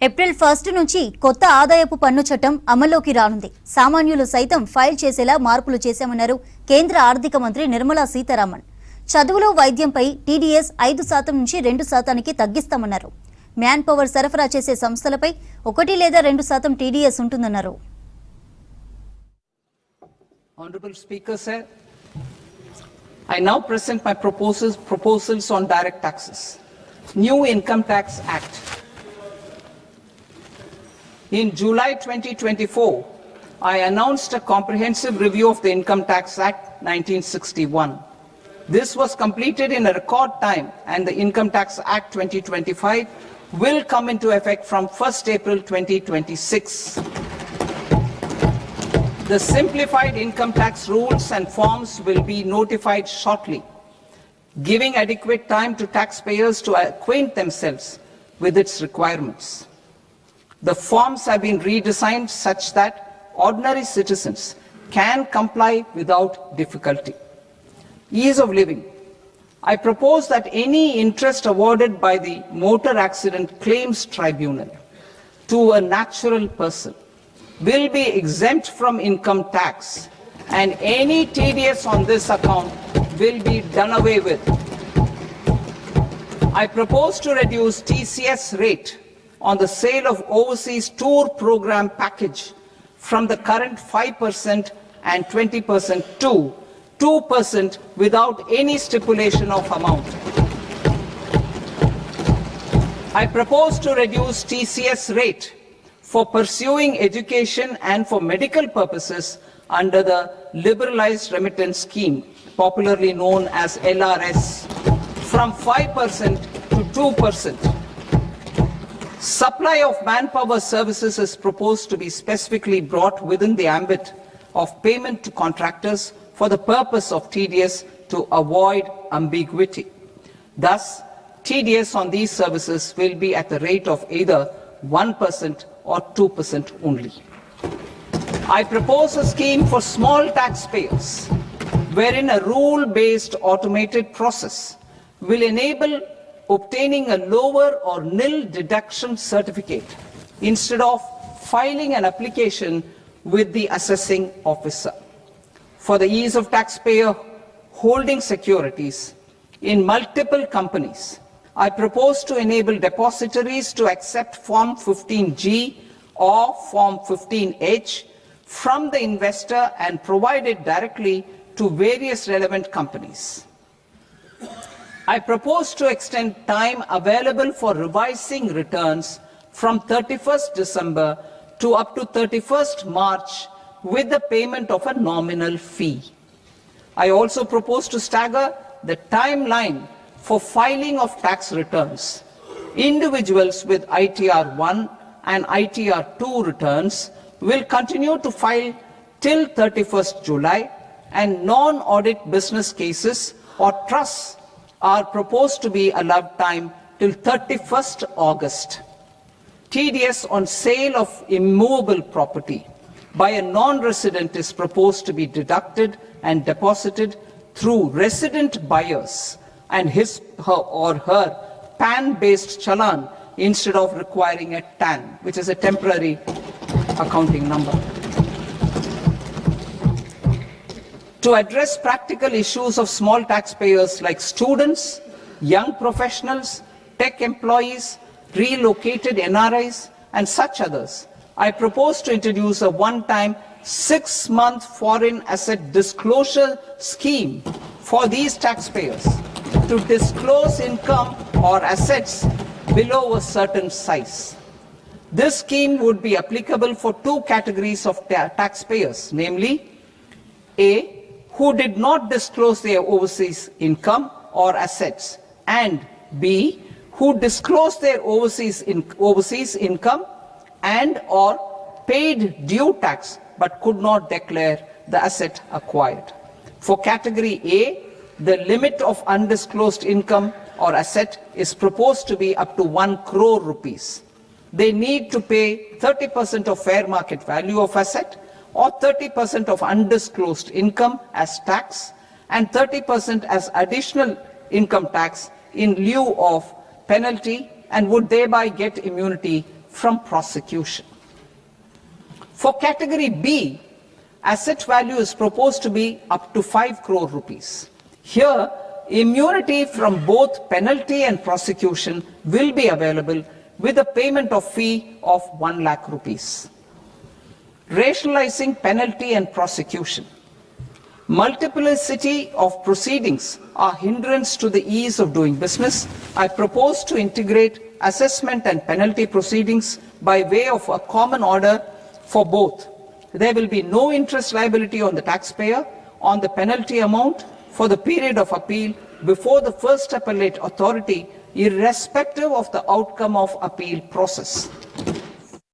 April 1 నుంచి కొత్త ఆదాయపు పన్ను చట్టం అమల్లోకి రానుంది. సామాన్యులు సైతం ఫైల్ చేసేలా మార్పులు చేశామన్నారు కేంద్ర ఆర్థిక మంత్రి నిర్మలా సీతారామన్. చదువులో వైద్యంపై టీడీఎస్ 5% నుంచి 2%కి తగ్గిస్తామన్నారు. మ్యాన్ పవర్ సరఫరా చేసే సంస్థలపై 1 లేదా 2% టీడీఎస్ ఉంటుందన్నారు. Honorable Speaker, sir, I now present my proposals on direct taxes. New Income Tax Act. In July 2024, I announced a comprehensive review of the Income Tax Act 1961. This was completed in a record time, and the Income Tax Act 2025 will come into effect from 1st April 2026. The simplified income tax rules and forms will be notified shortly, giving adequate time to taxpayers to acquaint themselves with its requirements. The forms have been redesigned such that ordinary citizens can comply without difficulty. Ease of living. I propose that any interest awarded by the Motor Accident Claims Tribunal to a natural person will be exempt from income tax, and any TDS on this account will be done away with. I propose to reduce TCS rate on the sale of overseas tour program package from the current 5% and 20% to 2% without any stipulation of amount. I propose to reduce TCS rate for pursuing education and for medical purposes under the Liberalized Remittance Scheme, popularly known as LRS, from 5% to 2%. Supply of manpower services is proposed to be specifically brought within the ambit of payment to contractors for the purpose of TDS to avoid ambiguity. Thus, TDS on these services will be at the rate of either 1% or 2% only. I propose a scheme for small taxpayers, wherein a rule-based automated process will enable obtaining a lower or nil deduction certificate instead of filing an application with the assessing officer. For the ease of taxpayer holding securities in multiple companies, I propose to enable depositories to accept Form 15G or Form 15H from the investor and provide it directly to various relevant companies. I propose to extend time available for revising returns from 31st December to up to 31st March with the payment of a nominal fee. I also propose to stagger the timeline for filing of tax returns. Individuals with ITR 1 and ITR 2 returns will continue to file till 31st July, and non-audit business cases or trusts are proposed to be allowed time till 31st August. TDS on sale of immovable property by a non-resident is proposed to be deducted and deposited through resident buyers and his or her PAN-based challan instead of requiring a TAN, which is a temporary accounting number. To address practical issues of small taxpayers like students, young professionals, tech employees, relocated NRIs, and such others, I propose to introduce a one-time 6-month foreign asset disclosure scheme for these taxpayers to disclose income or assets below a certain size. This scheme would be applicable for two categories of taxpayers, namely A, who did not disclose their overseas income or assets, and B, who disclosed their overseas income and or paid due tax but could not declare the asset acquired. For category A, the limit of undisclosed income or asset is proposed to be up to 1 crore rupees. They need to pay 30% of fair market value of asset or 30% of undisclosed income as tax and 30% as additional income tax in lieu of penalty, and would thereby get immunity from prosecution. For category B, asset value is proposed to be up to 5 crore rupees. Here, immunity from both penalty and prosecution will be available with a payment of fee of 1 lakh rupees. Rationalizing penalty and prosecution. Multiplicity of proceedings are hindrance to the ease of doing business. I propose to integrate assessment and penalty proceedings by way of a common order for both. There will be no interest liability on the taxpayer on the penalty amount for the period of appeal before the first appellate authority, irrespective of the outcome of appeal process.